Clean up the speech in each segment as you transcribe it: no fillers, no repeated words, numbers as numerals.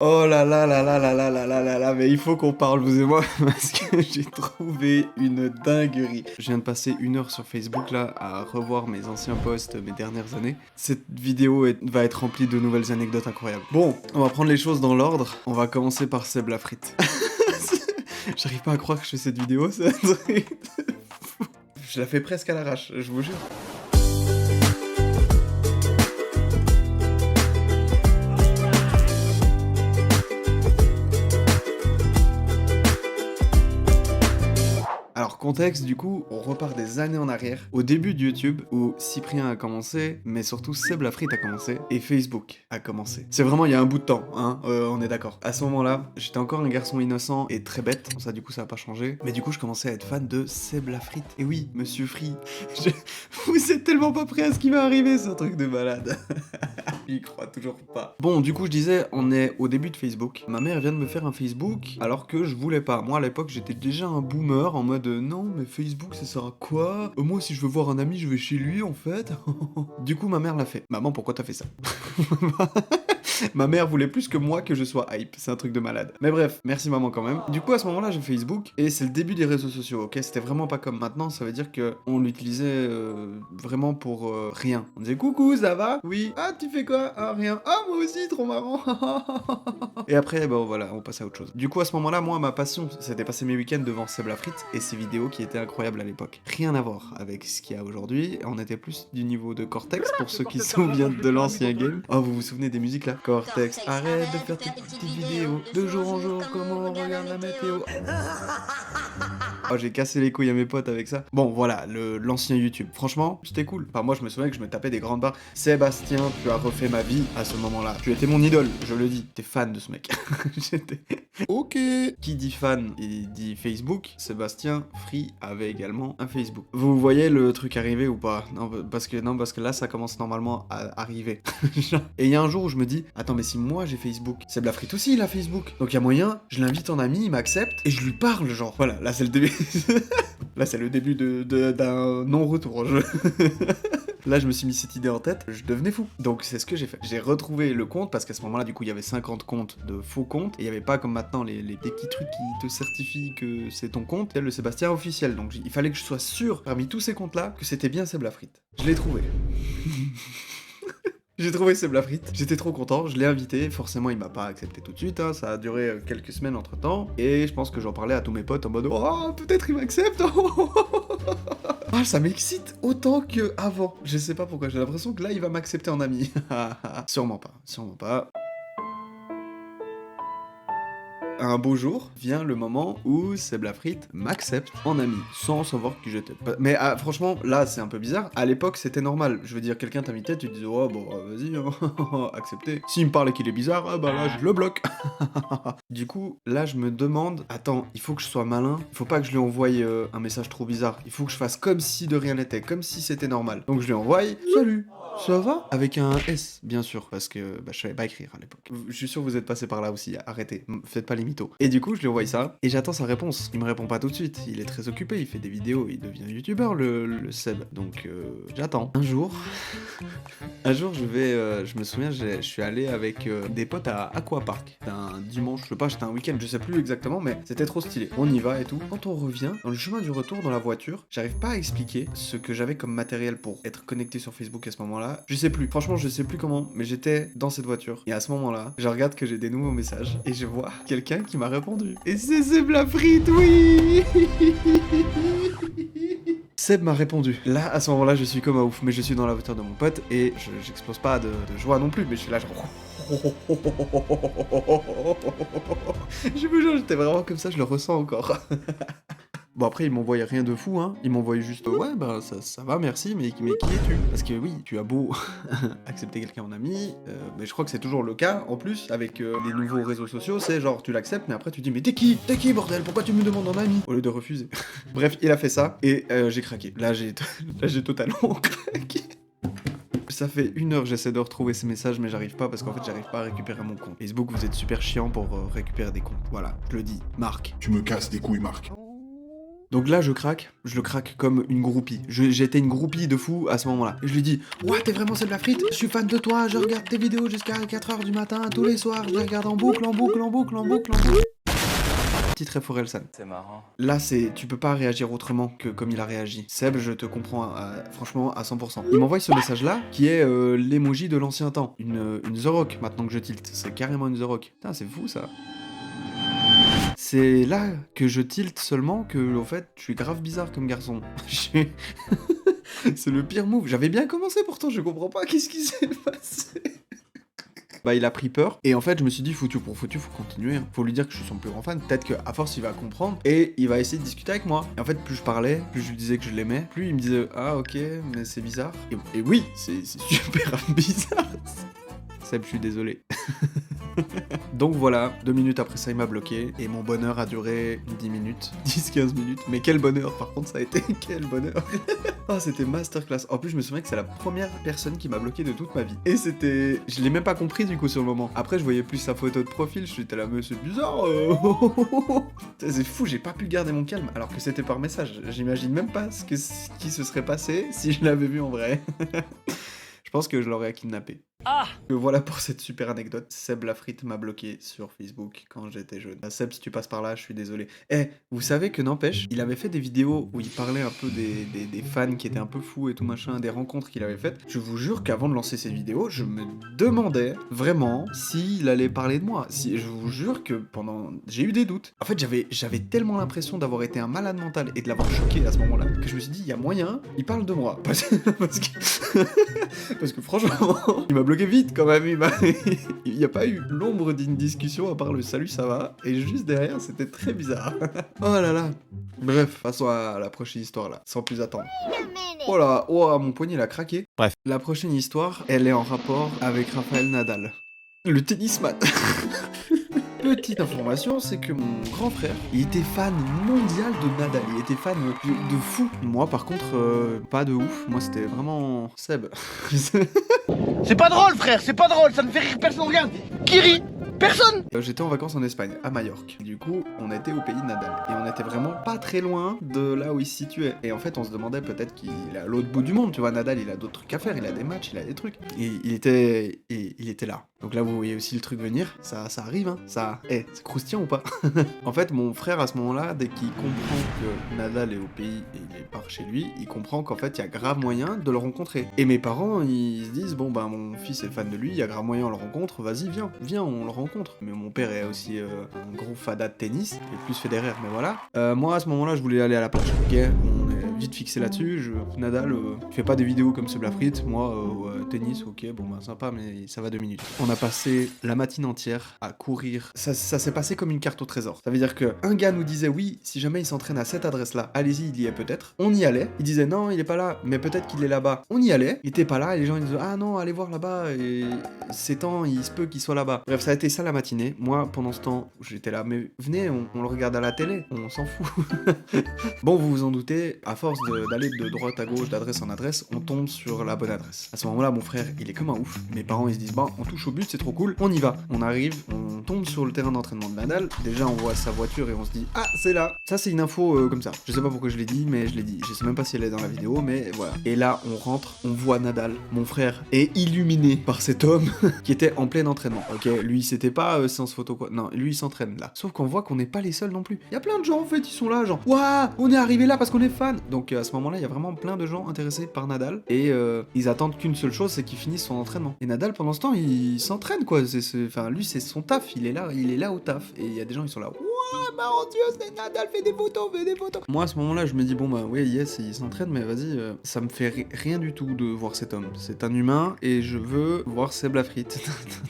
Oh là là là là là là là là là là, mais il faut qu'on parle, vous et moi, parce que j'ai trouvé une dinguerie. Je viens de passer 1 heure sur Facebook, là, à revoir mes anciens posts, mes dernières années. Cette vidéo va être remplie de nouvelles anecdotes incroyables. Bon, on va prendre les choses dans l'ordre. On va commencer par Seb Lafrite. J'arrive pas à croire que je fais cette vidéo, c'est un truc de fou. Je la fais presque à l'arrache, je vous jure. Alors, contexte, du coup, on repart des années en arrière, au début de YouTube, où Cyprien a commencé, mais surtout Seb Lafrite a commencé, et Facebook a commencé. C'est vraiment, il y a un bout de temps, hein, on est d'accord. À ce moment-là, j'étais encore un garçon innocent et très bête, ça du coup ça a pas changé, mais du coup je commençais à être fan de Seb Lafrite. Et oui, Monsieur Free, vous êtes tellement pas prêts à ce qui va arriver, ce truc de malade. Il croit toujours pas. Bon, du coup, je disais, on est au début de Facebook. Ma mère vient de me faire un Facebook, alors que je voulais pas. Moi, à l'époque, j'étais déjà un boomer, en mode, non, mais Facebook, ça sert à quoi? Moi, si je veux voir un ami, je vais chez lui, en fait. Du coup, ma mère l'a fait. Maman, pourquoi t'as fait ça? Ma mère voulait plus que moi que je sois hype, c'est un truc de malade. Mais bref, merci maman quand même. Du coup, à ce moment-là, j'ai Facebook, et c'est le début des réseaux sociaux, ok? C'était vraiment pas comme maintenant, ça veut dire que on l'utilisait vraiment pour rien. On disait coucou, ça va? Oui. Ah, tu fais quoi? Ah, rien. Ah, moi aussi, trop marrant. Et après, bon voilà, on passe à autre chose. Du coup, à ce moment-là, moi, ma passion, c'était passer mes week-ends devant Seb Lafrite et ses vidéos qui étaient incroyables à l'époque. Rien à voir avec ce qu'il y a aujourd'hui, on était plus du niveau de Cortex, pour ceux qui se souviennent de l'ancien game. Oh, vous vous souvenez des musiques là? Cortex, arrête de faire tes petites vidéos, de jour en jour, comment on regarde la météo. Oh, j'ai cassé les couilles à mes potes avec ça. Bon, voilà, l'ancien YouTube. Franchement, c'était cool. Enfin, moi, je me souviens que je me tapais des grandes barres. Sébastien, tu as refait ma vie à ce moment-là. Tu étais mon idole, je le dis. T'es fan de ce mec. J'étais... Ok. Qui dit fan et dit Facebook, Sébastien Free avait également un Facebook. Vous voyez le truc arriver ou pas? Non, parce que là, ça commence normalement à arriver. Et il y a un jour où je me dis, attends, mais si moi j'ai Facebook, Seb Lafrite aussi, il a Facebook. Donc il y a moyen, je l'invite en ami, il m'accepte, et je lui parle, genre. Voilà, là c'est le début. Là c'est le début d'un non-retour. Là, je me suis mis cette idée en tête, je devenais fou. Donc, c'est ce que j'ai fait. J'ai retrouvé le compte, parce qu'à ce moment-là, du coup, il y avait 50 comptes de faux comptes, et il n'y avait pas comme maintenant des petits trucs qui te certifient que c'est ton compte, c'est le Sébastien officiel. Donc, il fallait que je sois sûr, parmi tous ces comptes-là, que c'était bien Seb Lafrite. Je l'ai trouvé. J'ai trouvé Seb Lafrite, j'étais trop content, je l'ai invité, forcément il m'a pas accepté tout de suite, hein, ça a duré quelques semaines entre temps, et je pense que j'en parlais à tous mes potes en mode oh peut-être il m'accepte. Ah ça m'excite autant que avant, je sais pas pourquoi, j'ai l'impression que là il va m'accepter en ami. Sûrement pas, sûrement pas. Un beau jour, vient le moment où Seb Lafrite m'accepte en ami, sans savoir qui j'étais. Mais franchement, là, c'est un peu bizarre. À l'époque, c'était normal. Je veux dire, quelqu'un t'invitait, tu disais, oh, bon, vas-y, hein, accepter. S'il me parle et qu'il est bizarre, ah bah là, je le bloque. Du coup, là, je me demande, attends, il faut que je sois malin. Il faut pas que je lui envoie un message trop bizarre. Il faut que je fasse comme si de rien n'était, comme si c'était normal. Donc, je lui envoie, salut. Ça va? Avec un S, bien sûr, parce que je savais pas écrire à l'époque. Je suis sûr que vous êtes passé par là aussi, arrêtez, faites pas les mythos. Et du coup, je lui envoie ça, et j'attends sa réponse. Il me répond pas tout de suite, il est très occupé, il fait des vidéos, il devient youtubeur, le Seb. Donc, j'attends. Un jour, je me souviens, je suis allé avec des potes à Aquapark. C'était un dimanche, je sais pas, c'était un week-end, je sais plus exactement, mais c'était trop stylé. On y va et tout. Quand on revient, dans le chemin du retour, dans la voiture, j'arrive pas à expliquer ce que j'avais comme matériel pour être connecté sur Facebook à ce moment-là. Je sais plus, franchement je sais plus comment, mais j'étais dans cette voiture. Et à ce moment-là, je regarde que j'ai des nouveaux messages et je vois quelqu'un qui m'a répondu. Et c'est Seb Lafrite, oui. Seb m'a répondu. Là, à ce moment-là, je suis comme un ouf, mais je suis dans la voiture de mon pote et j'explose pas de joie non plus, mais je suis là genre... Je vous jure, j'étais vraiment comme ça, je le ressens encore. Bon après ils m'envoyaient rien de fou hein, ils m'envoyaient juste ouais bah ça va merci mais qui es-tu? Parce que oui, tu as beau accepter quelqu'un en ami, mais je crois que c'est toujours le cas en plus avec les nouveaux réseaux sociaux, c'est genre tu l'acceptes mais après tu dis mais t'es qui bordel, pourquoi tu me demandes en ami? Au lieu de refuser. Bref, il a fait ça et j'ai craqué. Là j'ai totalement craqué. Ça fait 1 heure que j'essaie de retrouver ces messages mais j'arrive pas parce qu'en fait j'arrive pas à récupérer mon compte. Facebook vous êtes super chiant pour récupérer des comptes. Voilà, je le dis, Marc. Tu me casses des couilles, Marc. Donc là, je le craque comme une groupie. J'étais une groupie de fou à ce moment-là. Et je lui dis, ouais, t'es vraiment Seb Lafrite? Je suis fan de toi, je regarde tes vidéos jusqu'à 4h du matin, tous les soirs, je les regarde en boucle, en boucle, en boucle, en boucle, en boucle. Petit Ref San. C'est marrant. Là, tu peux pas réagir autrement que comme il a réagi. Seb, je te comprends franchement à 100%. Il m'envoie ce message-là, qui est l'emoji de l'ancien temps. Une The Rock, maintenant que je tilte. C'est carrément une The Rock. Putain, c'est fou, ça. C'est là que je tilte seulement que, en fait, je suis grave bizarre comme garçon. C'est le pire move. J'avais bien commencé pourtant, je comprends pas qu'est-ce qui s'est passé. Bah il a pris peur, et en fait je me suis dit foutu pour foutu, faut continuer, hein. Faut lui dire que je suis son plus grand fan, peut-être qu'à force il va comprendre, et il va essayer de discuter avec moi. Et en fait plus je parlais, plus je lui disais que je l'aimais, plus il me disait ah ok, mais c'est bizarre. Et oui, c'est super bizarre. Seb, je suis désolé. Donc voilà, 2 minutes après ça, il m'a bloqué, et mon bonheur a duré 10 minutes, 10-15 minutes, mais quel bonheur, par contre ça a été, quel bonheur. Ah, c'était masterclass. En plus, je me souviens que c'est la première personne qui m'a bloqué de toute ma vie. Et c'était... Je l'ai même pas compris du coup sur le moment. Après, je voyais plus sa photo de profil, je suis là, mais c'est bizarre. C'est fou, j'ai pas pu garder mon calme, alors que c'était par message. J'imagine même pas ce qui se serait passé si je l'avais vu en vrai. Je pense que je l'aurais kidnappé. Ah! Voilà pour cette super anecdote. Seb Lafrite m'a bloqué sur Facebook quand j'étais jeune. Seb, si tu passes par là, je suis désolé. Eh, vous savez que n'empêche, il avait fait des vidéos où il parlait un peu des fans qui étaient un peu fous et tout machin, des rencontres qu'il avait faites. Je vous jure qu'avant de lancer ces vidéos, je me demandais vraiment s'il allait parler de moi. Je vous jure que j'ai eu des doutes. En fait, j'avais tellement l'impression d'avoir été un malade mental et de l'avoir choqué à ce moment-là que je me suis dit, il y a moyen, il parle de moi. Parce que franchement, il m'a bloqué vite quand même. Il n'y a pas eu l'ombre d'une discussion à part le salut, ça va. Et juste derrière, c'était très bizarre. Oh là là. Bref, passons à la prochaine histoire là, sans plus attendre. Oh là, oh, mon poignet il a craqué. Bref, la prochaine histoire, elle est en rapport avec Rafael Nadal, le tennisman. Petite information, c'est que mon grand frère, il était fan mondial de Nadal, il était fan de fou. Moi par contre, pas de ouf, moi c'était vraiment Seb. C'est pas drôle frère, c'est pas drôle, ça ne fait rire personne, regarde. Qui rit? Personne. J'étais en vacances en Espagne, à Majorque. Du coup, on était au pays de Nadal. Et on était vraiment pas très loin de là où il se situait. Et en fait, on se demandait peut-être qu'il est à l'autre bout du monde, tu vois. Nadal, il a d'autres trucs à faire, il a des matchs, il a des trucs. Et il était là. Donc là, vous voyez aussi le truc venir. Ça arrive, hein. C'est croustillant ou pas? En fait, mon frère, à ce moment-là, dès qu'il comprend que Nadal est au pays et il est par chez lui, il comprend qu'en fait, il y a grave moyen de le rencontrer. Et mes parents, ils se disent, bon, bah, mon fils est fan de lui, il y a grave moyen, on le rencontre, vas-y, viens, on le rencontre. Mais mon père est aussi un gros fada de tennis, et plus Federer, mais voilà. Moi, à ce moment-là, je voulais aller à la plage, ok? On est vite fixé là-dessus. Nadal, fait pas des vidéos comme Seb Lafrite, moi, tennis, ok, bon, bah, sympa, mais ça va 2 minutes. On a passé la matinée entière à courir. Ça s'est passé comme une carte au trésor. Ça veut dire que un gars nous disait, oui, si jamais il s'entraîne à cette adresse-là, allez-y, il y est peut-être. On y allait. Il disait, non, il est pas là, mais peut-être qu'il est là-bas. On y allait. Il était pas là, et les gens ils disaient, ah non, allez voir là-bas, et c'est temps, il se peut qu'il soit là-bas. Bref, ça a été ça la matinée. Moi, pendant ce temps, j'étais là, mais venez, on le regarde à la télé, on s'en fout. Bon, vous vous en doutez, à force d'aller de droite à gauche, d'adresse en adresse, on tombe sur la bonne adresse. À ce moment-là, mon frère, il est comme un ouf. Mes parents, ils se disent, bon, on touche au but, c'est trop cool, on y va. On arrive, on tombe sur le terrain d'entraînement de Nadal. Déjà, on voit sa voiture et on se dit, ah, c'est là. Ça, c'est une info comme ça. Je sais pas pourquoi je l'ai dit, mais je l'ai dit. Je sais même pas si elle est dans la vidéo, mais voilà. Et là, on rentre, on voit Nadal. Mon frère est illuminé par cet homme qui était en plein entraînement. Ok, lui, c'était pas séance photo quoi. Non, lui, il s'entraîne là. Sauf qu'on voit qu'on n'est pas les seuls non plus. Il y a plein de gens en fait, ils sont là, genre, waouh, on est arrivé là parce qu'on est fan. Donc à ce moment-là, il y a vraiment plein de gens intéressés par Nadal et ils attendent qu'une seule chose, c'est qu'il finisse son entraînement. Et Nadal, pendant ce temps, il s'entraîne quoi. Enfin, lui, c'est son taf. Il est là au taf. Et il y a des gens, ils sont là. Mon dieu, c'est Nadal, fais des photos. Moi, à ce moment-là, je me dis, bon, bah, ouais, yes, il s'entraîne, mais vas-y, ça me fait rien du tout de voir cet homme. C'est un humain et je veux voir Seb Lafrite.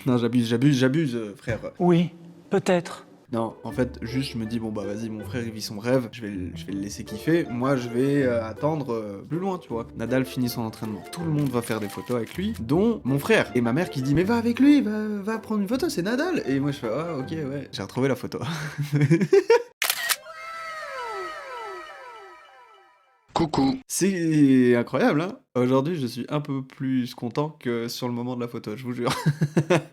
Non, j'abuse, frère. Oui, peut-être. Non, en fait, juste, je me dis, bon, bah, vas-y, mon frère, il vit son rêve, je vais le laisser kiffer. Moi, je vais attendre plus loin, tu vois. Nadal finit son entraînement. Tout le monde va faire des photos avec lui, dont mon frère. Et ma mère qui dit, mais va avec lui, va prendre une photo, c'est Nadal. Et moi, je fais, ah, ok, ouais. J'ai retrouvé la photo. Coucou. C'est incroyable, hein. Aujourd'hui, je suis un peu plus content que sur le moment de la photo, je vous jure.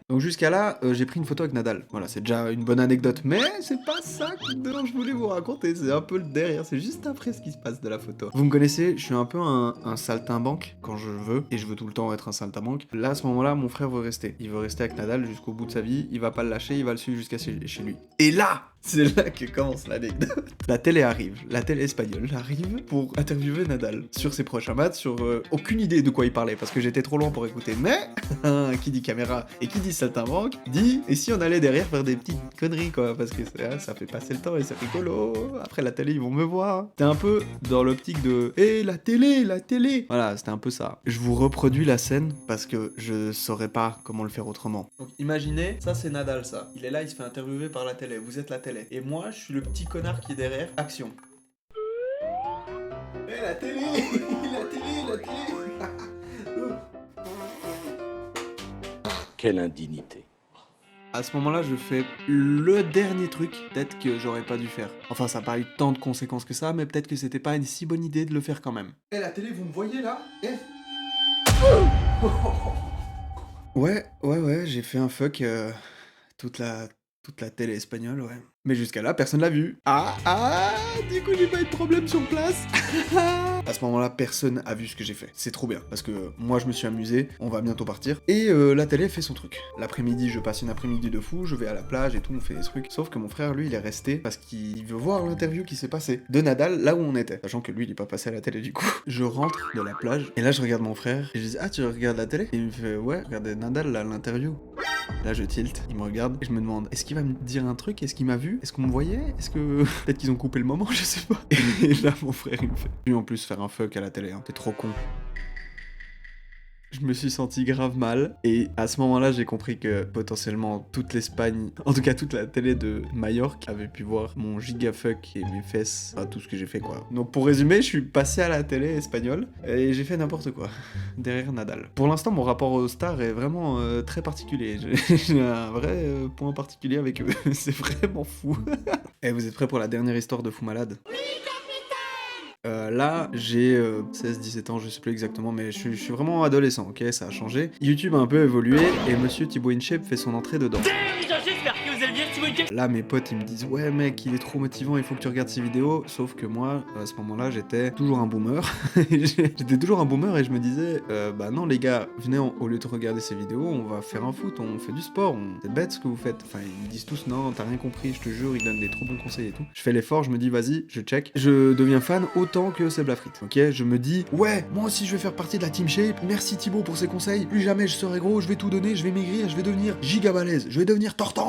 Donc jusqu'à là, j'ai pris une photo avec Nadal. Voilà, c'est déjà une bonne anecdote, mais c'est pas ça dont je voulais vous raconter, c'est un peu le derrière, c'est juste après ce qui se passe de la photo. Vous me connaissez, je suis un peu un saltimbanque quand je veux, et je veux tout le temps être un saltimbanque. Là, à ce moment-là, mon frère veut rester. Il veut rester avec Nadal jusqu'au bout de sa vie, il va pas le lâcher, il va le suivre jusqu'à chez lui. Et là, c'est là que commence l'anecdote. La télé arrive, la télé espagnole arrive pour interviewer Nadal sur ses prochains matchs, sur aucune idée de quoi il parlait parce que j'étais trop loin pour écouter. Mais qui dit caméra et qui dit saltimbanque dit et si on allait derrière faire des petites conneries quoi parce que ça fait passer le temps et c'est rigolo. Après la télé ils vont me voir. C'était un peu dans l'optique de la télé. Voilà, c'était un peu ça. Je vous reproduis la scène parce que je saurais pas comment le faire autrement. Donc imaginez, ça c'est Nadal ça. Il est là, il se fait interviewer par la télé. Vous êtes la télé. Et moi, je suis le petit connard qui est derrière. Action. La télé la télé Quelle indignité. À ce moment-là, je fais le dernier truc, peut-être que j'aurais pas dû faire. Enfin, ça n'a pas eu tant de conséquences que ça, mais peut-être que c'était pas une si bonne idée de le faire quand même. La télé, vous me voyez là Ouais, j'ai fait un fuck toute la télé espagnole, ouais. Mais jusqu'à là, personne l'a vu. Du coup, j'ai pas eu de problème sur place. À ce moment-là, personne a vu ce que j'ai fait. C'est trop bien, parce que moi, je me suis amusé, on va bientôt partir. Et la télé fait son truc. L'après-midi, je passe une après-midi de fou, je vais à la plage et tout, on fait des trucs. Sauf que mon frère, lui, il est resté parce qu'il veut voir l'interview qui s'est passée de Nadal, là où on était. Sachant que lui, il est pas passé à la télé du coup. Je rentre de la plage, et là, je regarde mon frère, et je dis, tu regardes la télé? Et il me fait, ouais, regardez Nadal, là, l'interview. Là, je tilt, il me regarde, et je me demande, est-ce qu'il va me dire un truc? Est-ce qu'il m'a vu? Est-ce qu'on me voyait? Est-ce que... Peut-être qu'ils ont coupé le moment, je sais pas. Et là, mon frère, il me fait... Lui, en plus, faire un fuck à la télé, hein. T'es trop con. Je me suis senti grave mal, et à ce moment-là, j'ai compris que potentiellement toute l'Espagne, en tout cas toute la télé de Majorque, avait pu voir mon giga fuck et mes fesses, enfin tout ce que j'ai fait quoi. Donc pour résumer, je suis passé à la télé espagnole, et j'ai fait n'importe quoi, derrière Nadal. Pour l'instant, mon rapport aux stars est vraiment très particulier. J'ai un vrai point particulier avec eux, c'est vraiment fou. Et vous êtes prêts pour la dernière histoire de Fou Malade ? Là, j'ai 16-17 ans, je sais plus exactement, mais je suis vraiment adolescent, ok, ça a changé. YouTube a un peu évolué, et Monsieur Thibaut InShape fait son entrée dedans. J'espère que vous allez bien, Thibaut InShape. Là, mes potes, ils me disent, ouais mec, il est trop motivant, il faut que tu regardes ses vidéos, sauf que moi, à ce moment-là, j'étais toujours un boomer. J'étais toujours un boomer, et je me disais, bah non les gars, venez, au lieu de regarder ces vidéos, on va faire un foot, on fait du sport, c'est bête ce que vous faites. Enfin, ils me disent tous, non, t'as rien compris, je te jure, ils donnent des trop bons conseils et tout. Je fais l'effort, je me dis, vas-y, je check. Je deviens fan autant que Seb Lafrite, ok? Je me dis, ouais, moi aussi je vais faire partie de la Team Shape, merci Thibaut pour ses conseils, plus jamais je serai gros, je vais tout donner, je vais maigrir, je vais devenir giga balèze, je vais devenir tortank.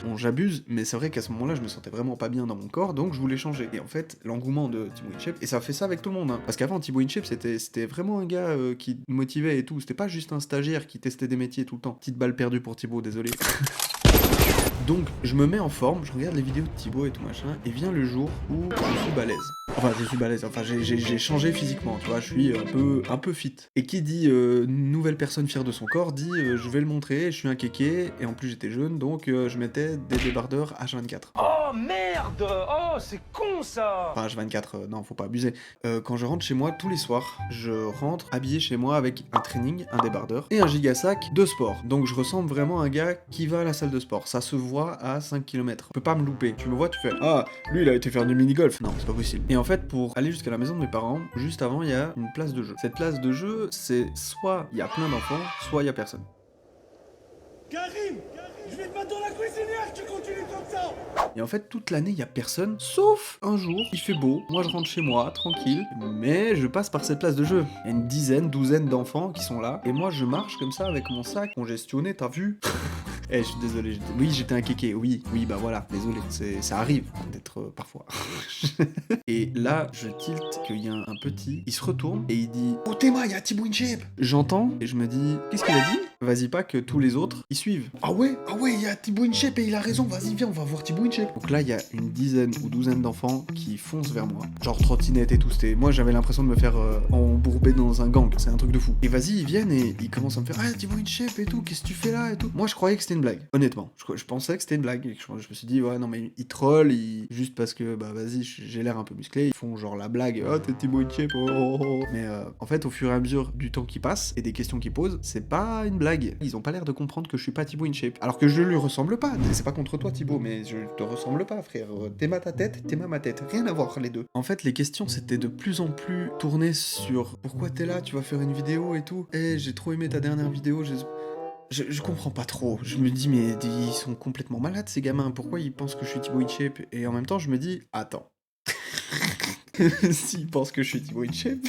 Bon, j'abuse, mais c'est vrai qu'à ce moment-là, je me sentais vraiment pas bien dans mon corps, donc je voulais changer. Et en fait, l'engouement de Thibaut InShape, et ça fait ça avec tout le monde, hein. Parce qu'avant, Thibaut InShape, c'était vraiment un gars qui motivait et tout, c'était pas juste un stagiaire qui testait des métiers tout le temps. Petite balle perdue pour Thibaut, désolé. Donc, je me mets en forme, je regarde les vidéos de Thibaut et tout machin, et vient le jour où je suis balèze. Enfin, je suis balèze, enfin, j'ai changé physiquement, tu vois, je suis un peu fit. Et qui dit nouvelle personne fière de son corps, dit je vais le montrer, je suis un kéké, et en plus j'étais jeune, donc je mettais des débardeurs H24. Oh merde! Oh, c'est con ça! Enfin, H24, non, faut pas abuser. Quand je rentre chez moi, tous les soirs, je rentre habillé chez moi avec un training, un débardeur, et un giga sac de sport. Donc je ressemble vraiment à un gars qui va à la salle de sport. Ça se voit à 5 km. On peut pas me louper. Tu me vois, tu fais ah, lui il a été faire du mini-golf. Non, c'est pas possible. Et en fait, pour aller jusqu'à la maison de mes parents, juste avant, il y a une place de jeu. Cette place de jeu, c'est soit il y a plein d'enfants, soit il y a personne. Karim, je vais te mettre dans la cuisinière, tu continues comme ça. Et en fait, toute l'année, il y a personne, sauf un jour, il fait beau, moi je rentre chez moi, tranquille, mais je passe par cette place de jeu. Il y a une dizaine, douzaine d'enfants qui sont là, et moi je marche comme ça avec mon sac congestionné, t'as vu? Je suis désolé, oui, j'étais un kéké, oui, bah voilà, désolé, ça arrive d'être parfois. Et là, je tilte qu'il y a un petit, il se retourne, et il dit « Oh Théma, il y a Thibaut InShape !» J'entends, et je me dis « Qu'est-ce qu'il a dit ?» vas-y pas que tous les autres y suivent. Ah ouais, il y a Thibaut InShape et il a raison, vas-y viens, on va voir Thibaut InShape. Donc là, il y a une dizaine ou douzaine d'enfants qui foncent vers moi. Genre trottinette et tout, moi j'avais l'impression de me faire embourber dans un gang, c'est un truc de fou. Et vas-y, ils viennent et ils commencent à me faire ah Thibaut InShape et tout, qu'est-ce que tu fais là et tout. Moi je croyais que c'était une blague, honnêtement. Je pensais que c'était une blague. Et je me suis dit ouais non mais ils trollent, juste parce que bah vas-y, j'ai l'air un peu musclé, ils font genre la blague, oh t'es Thibaut InShape, oh. Mais en fait au fur et à mesure du temps qui passe et des questions qu'ils posent, c'est pas une blague. Ils ont pas l'air de comprendre que je suis pas Thibaut InShape. Alors que je lui ressemble pas. C'est pas contre toi Thibaut, mais je te ressemble pas frère. T'aimes ta tête, t'aimes ma tête. Rien à voir les deux. En fait les questions c'était de plus en plus tournées sur pourquoi t'es là, tu vas faire une vidéo et tout. J'ai trop aimé ta dernière vidéo, je comprends pas trop. Je me dis, mais ils sont complètement malades ces gamins. Pourquoi ils pensent que je suis Thibaut InShape? Et en même temps, je me dis, attends. S'ils pensent que je suis Thibaut InShape,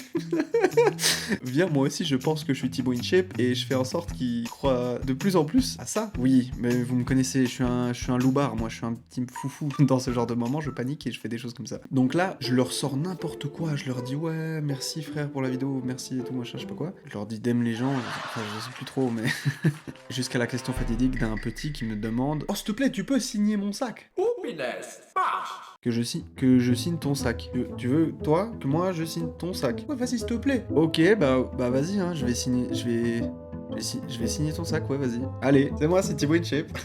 viens, moi aussi je pense que je suis Thibaut InShape et je fais en sorte qu'ils croient de plus en plus à ça. Oui, mais vous me connaissez, je suis un loupard, moi je suis un petit foufou. Dans ce genre de moment, je panique et je fais des choses comme ça. Donc là, je leur sors n'importe quoi, je leur dis ouais, merci frère pour la vidéo, merci et tout, machin, je sais pas quoi. Je leur dis d'aime les gens, enfin je sais plus trop, mais... Jusqu'à la question fatidique d'un petit qui me demande oh s'il te plaît, tu peux signer mon sac? Oh, punaise, marche. Que je signe ton sac. Tu veux, toi, que moi, je signe ton sac? Ouais, vas-y, s'il te plaît. Ok, bah vas-y, hein, je vais signer ton sac, ouais, vas-y. Allez, c'est moi, c'est Thibaut InShape.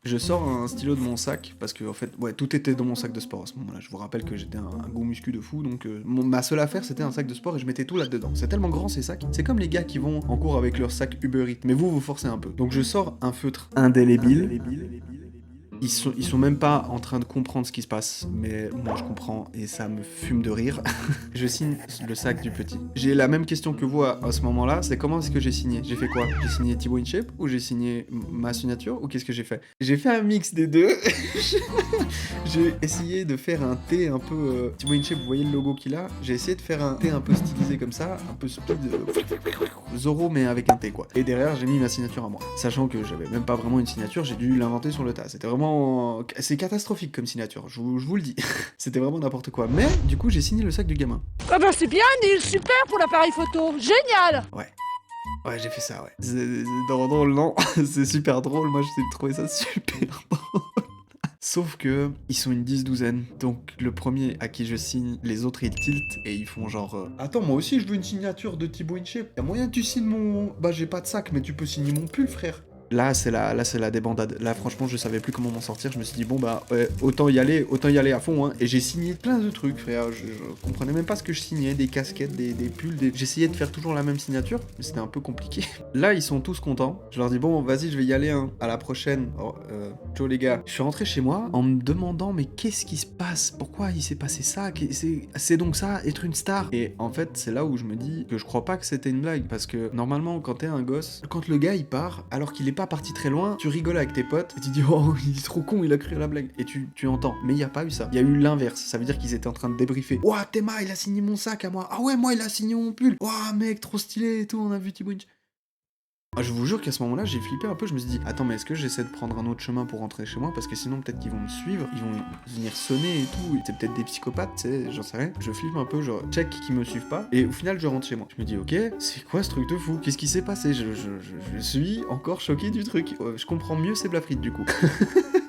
Je sors un stylo de mon sac, parce que, en fait, ouais, tout était dans mon sac de sport à ce moment-là. Je vous rappelle que j'étais un gros muscu de fou, donc ma seule affaire, c'était un sac de sport et je mettais tout là-dedans. C'est tellement grand, ces sacs. C'est comme les gars qui vont en cours avec leur sac Uber Eats. Mais vous forcez un peu. Donc je sors un feutre indélébile. Ils sont même pas en train de comprendre ce qui se passe, mais moi je comprends et ça me fume de rire. Je signe le sac du petit. J'ai la même question que vous à ce moment-là, c'est comment est-ce que j'ai signé? J'ai fait quoi? J'ai signé Thibaut InShape ou j'ai signé ma signature ou qu'est-ce que j'ai fait? J'ai fait un mix des deux. J'ai essayé de faire un T un peu... Thibaut InShape, vous voyez le logo qu'il a? J'ai essayé de faire un T un peu stylisé comme ça, un peu speed, Zorro mais avec un T quoi. Et derrière j'ai mis ma signature à moi. Sachant que j'avais même pas vraiment une signature, j'ai dû l'inventer sur le tas. C'était vraiment... C'est catastrophique comme signature, je vous le dis. C'était vraiment n'importe quoi. Mais du coup j'ai signé le sac du gamin. Ah bah c'est bien Neil, super pour l'appareil photo, génial. Ouais, j'ai fait ça, ouais. C'est drôle, non? C'est super drôle, moi j'ai trouvé ça super drôle. Sauf que ils sont une 10-12aine, donc le premier à qui je signe, les autres ils tiltent et ils font genre attends, moi aussi je veux une signature de Thibaut InShape. Y'a moyen que tu signes mon... Bah j'ai pas de sac, mais tu peux signer mon pull frère. Là c'est la débandade. Là franchement je savais plus comment m'en sortir. Je me suis dit bon bah autant y aller à fond hein. Et j'ai signé plein de trucs frère. Je comprenais même pas ce que je signais. Des casquettes, des pulls, j'essayais de faire toujours la même signature, mais c'était un peu compliqué. Là ils sont tous contents. Je leur dis bon vas-y je vais y aller hein. À la prochaine. Ciao les gars. Je suis rentré chez moi en me demandant mais qu'est-ce qui se passe? Pourquoi il s'est passé ça? C'est donc ça être une star? Et en fait c'est là où je me dis que je crois pas que c'était une blague. Parce que normalement quand t'es un gosse, quand le gars il part alors qu'il est pas parti très loin, tu rigoles avec tes potes et tu dis oh il est trop con, il a créé la blague et tu entends. Mais il y a pas eu ça, il y a eu l'inverse. Ça veut dire qu'ils étaient en train de débriefer. Ouah Théma il a signé mon sac à moi. Ah ouais moi il a signé mon pull. Ouah mec trop stylé et tout, on a vu Thibaut InShape. Je vous jure qu'à ce moment-là, j'ai flippé un peu, je me suis dit, attends, mais est-ce que j'essaie de prendre un autre chemin pour rentrer chez moi? Parce que sinon, peut-être qu'ils vont me suivre, ils vont venir sonner et tout, c'est peut-être des psychopathes, tu sais, j'en sais rien. Je flippe un peu, genre, check qu'ils me suivent pas, et au final, je rentre chez moi. Je me dis, ok, c'est quoi ce truc de fou? Qu'est-ce qui s'est passé? Je suis encore choqué du truc. Je comprends mieux ces blafrites, du coup.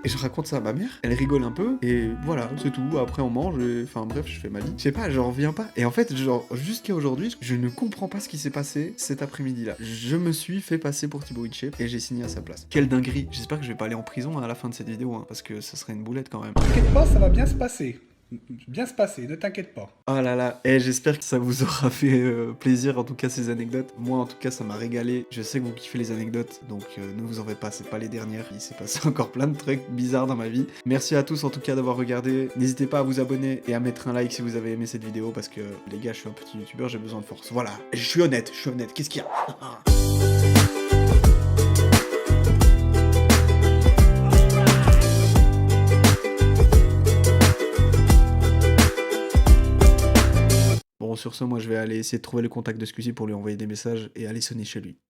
Et je raconte ça à ma mère, elle rigole un peu, et voilà, c'est tout. Après, on mange, enfin bref, je fais ma vie. Je sais pas, j'en reviens pas. Et en fait, genre, jusqu'à aujourd'hui, je ne comprends pas ce qui s'est passé cet après-midi-là. Je me suis fait passer pour Thibaut InShape et j'ai signé à sa place. Quelle dinguerie. J'espère que je vais pas aller en prison à la fin de cette vidéo, hein, parce que ça serait une boulette quand même. T'inquiète pas, ça va bien se passer. Bien se passer, ne t'inquiète pas. Oh là là, et j'espère que ça vous aura fait plaisir, en tout cas ces anecdotes. Moi en tout cas ça m'a régalé, je sais que vous kiffez les anecdotes, donc ne vous en faites pas, c'est pas les dernières, il s'est passé encore plein de trucs bizarres dans ma vie. Merci à tous en tout cas d'avoir regardé, n'hésitez pas à vous abonner et à mettre un like si vous avez aimé cette vidéo, parce que les gars je suis un petit youtubeur, j'ai besoin de force. Voilà, je suis honnête, qu'est-ce qu'il y a? Bon, sur ce, moi je vais aller essayer de trouver le contact de Squeezie pour lui envoyer des messages et aller sonner chez lui.